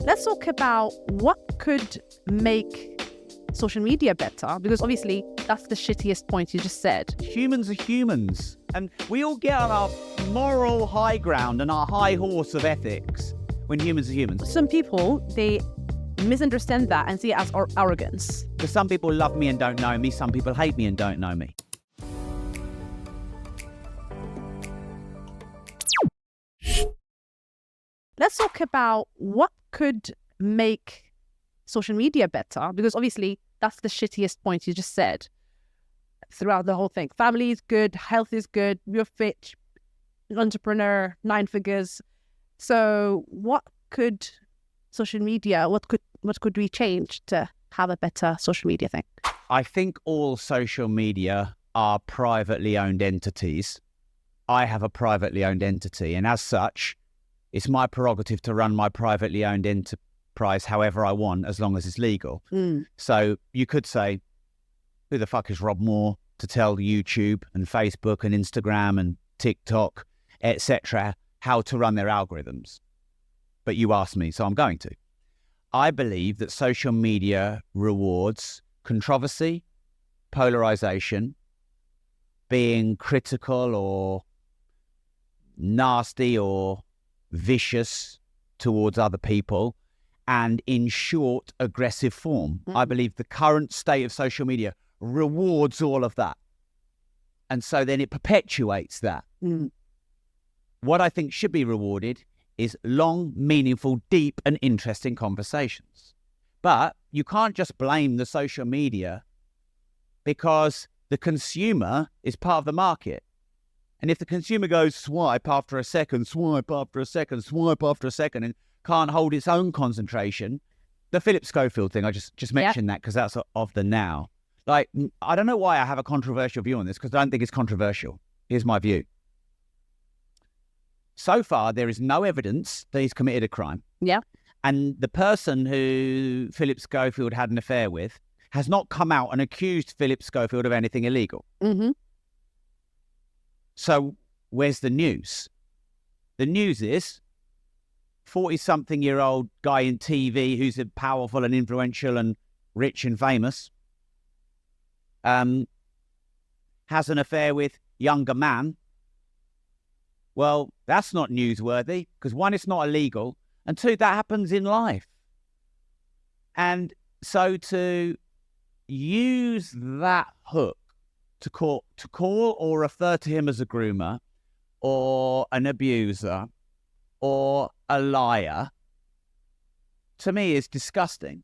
Let's talk about what could make social media better, because obviously that's the shittiest point you just said. Humans are humans, and we all get on our moral high ground and our high horse of ethics when humans are humans. Some people, they misunderstand that and see it as arrogance. Because some people love me and don't know me, some people hate me and don't know me. Let's talk about what could make social media better, because obviously that's the shittiest point you just said throughout the whole thing. Family is good, health is good, you're fit, entrepreneur, 9 figures. So what could social media, what could we change to have a better social media thing? I think all social media are privately owned entities. I have a privately owned entity, and as such, it's my prerogative to run my privately owned enterprise however I want, as long as it's legal. So you could say, who the fuck is Rob Moore to tell YouTube and Facebook and Instagram and TikTok, etc., how to run their algorithms? But you asked me, so I'm going to. I believe that social media rewards controversy, polarization, being critical or nasty or vicious towards other people, and in short, aggressive form. I believe the current state of social media rewards all of that. And so then it perpetuates that. What I think should be rewarded is long, meaningful, deep and interesting conversations. But you can't just blame the social media, because the consumer is part of the market. And if the consumer goes swipe after a second, swipe after a second, swipe after a second, and can't hold its own concentration, the Philip Schofield thing, I just mentioned that because that's of the now. Like, I don't know why I have a controversial view on this, because I don't think it's controversial. Here's my view. So far, there is no evidence that he's committed a crime. Yeah. And the person who Philip Schofield had an affair with has not come out and accused Philip Schofield of anything illegal. So where's the news? The news is 40-something-year-old guy in TV who's powerful and influential and rich and famous has an affair with younger man. Well, that's not newsworthy, because one, it's not illegal, and two, that happens in life. And so to use that hook to call or refer to him as a groomer or an abuser or a liar, to me is disgusting.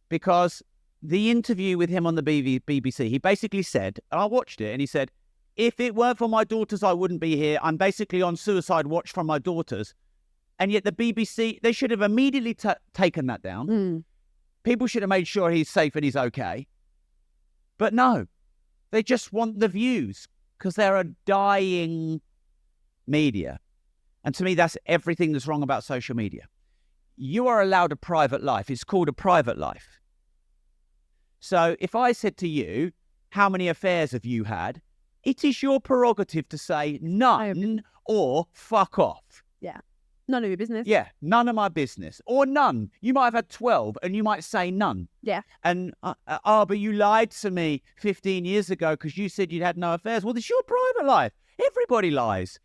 Because the interview with him on the BBC, he basically said, and I watched it, and he said, if it weren't for my daughters, I wouldn't be here. I'm basically on suicide watch from my daughters. And yet the BBC, they should have immediately taken that down. People should have made sure he's safe and he's okay. But no, they just want the views, because they're a dying media. And to me, that's everything that's wrong about social media. You are allowed a private life. It's called a private life. So if I said to you, how many affairs have you had? It is your prerogative to say none or fuck off. Yeah. None of your business. Yeah, none of my business. Or none. You might have had 12 and you might say none. Yeah. And, but you lied to me 15 years ago because you said you'd had no affairs. Well, it's your private life. Everybody lies.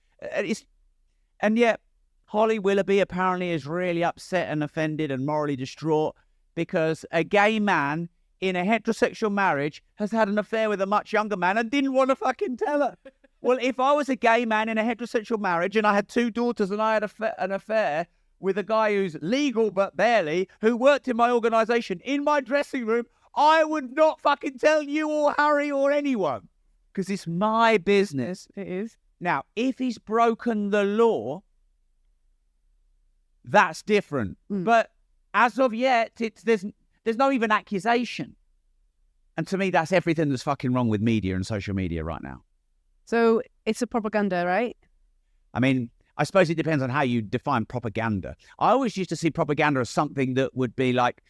And yet, Holly Willoughby apparently is really upset and offended and morally distraught because a gay man in a heterosexual marriage has had an affair with a much younger man and didn't want to fucking tell her. Well, if I was a gay man in a heterosexual marriage and I had 2 daughters and I had an affair with a guy who's legal but barely, who worked in my organisation, in my dressing room, I would not fucking tell you or Harry or anyone, because it's my business. It is. Now, if he's broken the law, that's different. But as of yet, there's no even accusation. And to me, that's everything that's fucking wrong with media and social media right now. So it's a propaganda, right? I mean, I suppose it depends on how you define propaganda. I always used to see propaganda as something that would be like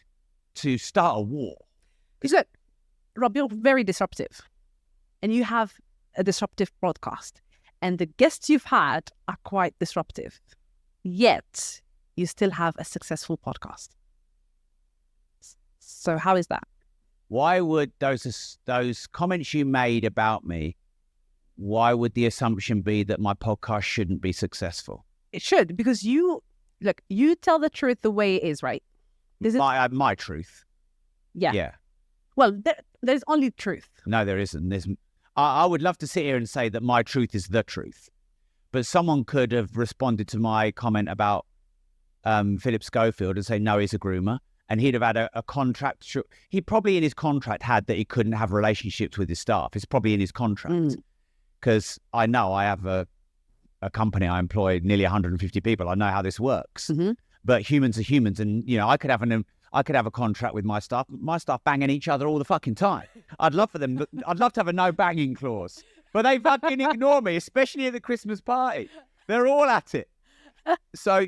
to start a war. Because look, Rob, you're very disruptive. And you have a disruptive broadcast. And the guests you've had are quite disruptive. Yet, you still have a successful podcast. So how is that? Why would those comments you made about me, why would the assumption be that my podcast shouldn't be successful? It should, because you tell the truth the way it is, right? My truth. Yeah. Yeah. Well, there's only truth. No, there isn't. I would love to sit here and say that my truth is the truth. But someone could have responded to my comment about Philip Schofield and say, no, he's a groomer. And he'd have had a contract. He probably in his contract had that he couldn't have relationships with his staff. It's probably in his contract. Because I know I have a company, I employ nearly 150 people. I know how this works. Mm-hmm. But humans are humans. And, I could have a contract with my staff banging each other all the fucking time. I'd love to have a no banging clause. But they fucking ignore me, especially at the Christmas party. They're all at it. So,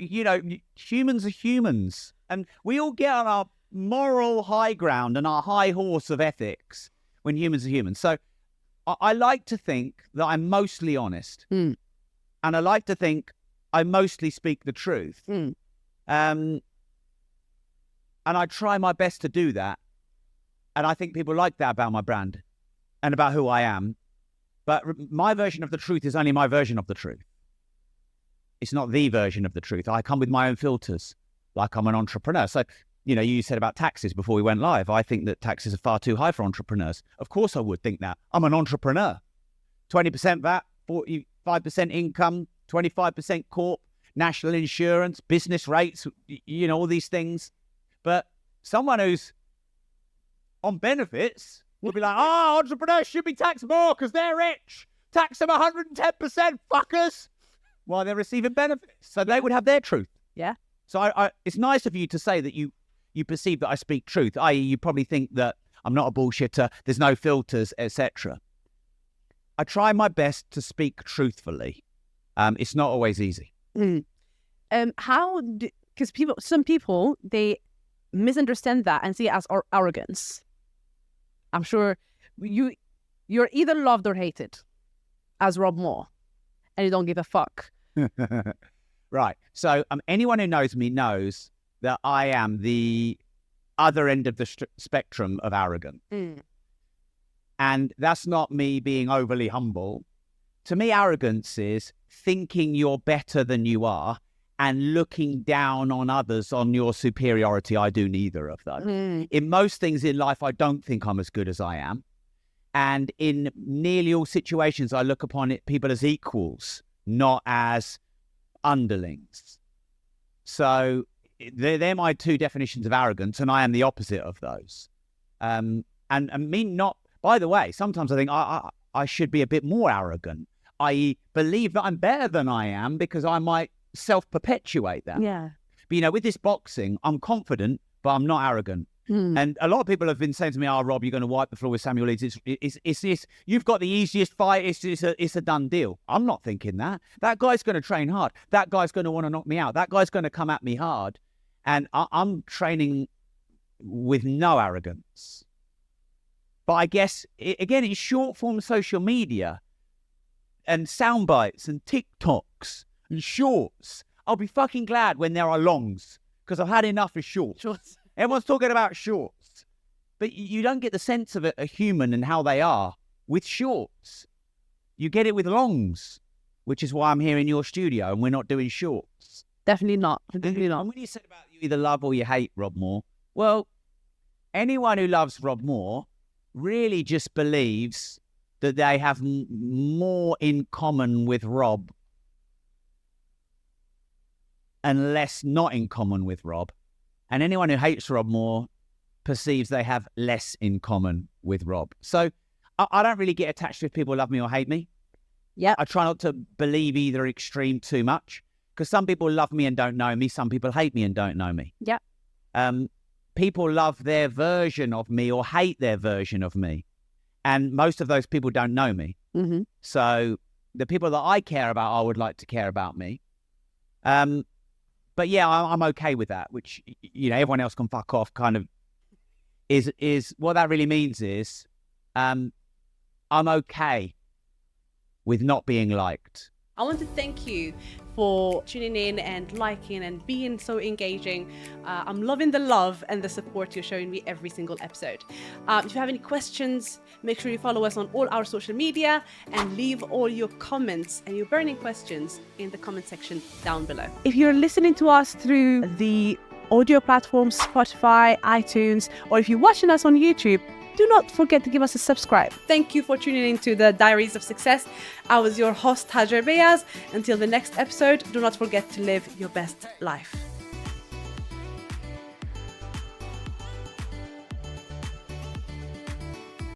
humans are humans. And we all get on our moral high ground and our high horse of ethics when humans are humans. So I like to think that I'm mostly honest. And I like to think I mostly speak the truth. And I try my best to do that. And I think people like that about my brand and about who I am. But my version of the truth is only my version of the truth. It's not the version of the truth. I come with my own filters, like I'm an entrepreneur. So, you said about taxes before we went live. I think that taxes are far too high for entrepreneurs. Of course I would think that. I'm an entrepreneur. 20% VAT, 45% income, 25% corp, national insurance, business rates, all these things. But someone who's on benefits will be like, entrepreneurs should be taxed more because they're rich. Tax them 110%, fuckers, while they're receiving benefits. So they would have their truth. Yeah. So it's nice of you to say that you perceive that I speak truth, i.e. you probably think that I'm not a bullshitter, there's no filters, etc. I try my best to speak truthfully. It's not always easy. Because some people, they misunderstand that and see it as arrogance. I'm sure you're either loved or hated as Rob Moore, and you don't give a fuck. Right. So anyone who knows me knows that I am the other end of the spectrum of arrogant. And that's not me being overly humble. To me, arrogance is thinking you're better than you are and looking down on others on your superiority. I do neither of those. In most things in life, I don't think I'm as good as I am. And in nearly all situations, I look upon people as equals, not as underlings. So they're my two definitions of arrogance, and I am the opposite of those. And me not, by the way, sometimes I think I should be a bit more arrogant. I believe that I'm better than I am because I might self-perpetuate that. Yeah. But, with this boxing, I'm confident, but I'm not arrogant. And a lot of people have been saying to me, Rob, you're going to wipe the floor with Samuel Leeds. It's you've got the easiest fight. It's a done deal. I'm not thinking that. That guy's going to train hard. That guy's going to want to knock me out. That guy's going to come at me hard. And I'm training with no arrogance. But I guess, again, it's short form social media and sound bites and TikToks and shorts. I'll be fucking glad when there are longs because I've had enough of shorts. Everyone's talking about shorts, but you don't get the sense of a human and how they are with shorts. You get it with longs, which is why I'm here in your studio and we're not doing shorts. Definitely not. Definitely not. And when you said about you either love or you hate Rob Moore, well, anyone who loves Rob Moore really just believes that they have more in common with Rob and less not in common with Rob. And anyone who hates Rob Moore perceives they have less in common with Rob. So I don't really get attached with people who love me or hate me. Yeah. I try not to believe either extreme too much because some people love me and don't know me. Some people hate me and don't know me. Yeah. People love their version of me or hate their version of me. And most of those people don't know me. Mm-hmm. So the people that I care about, I would like to care about me. But yeah, I'm okay with that, which, everyone else can fuck off kind of is what that really means is I'm okay with not being liked. I want to thank you for tuning in and liking and being so engaging. I'm loving the love and the support you're showing me every single episode. If you have any questions, make sure you follow us on all our social media and leave all your comments and your burning questions in the comment section down below. If you're listening to us through the audio platforms, Spotify, iTunes, or if you're watching us on YouTube, do not forget to give us a subscribe. Thank you for tuning in to the Diaries of Success. I was your host, Hajar Beyaz. Until the next episode, do not forget to live your best life.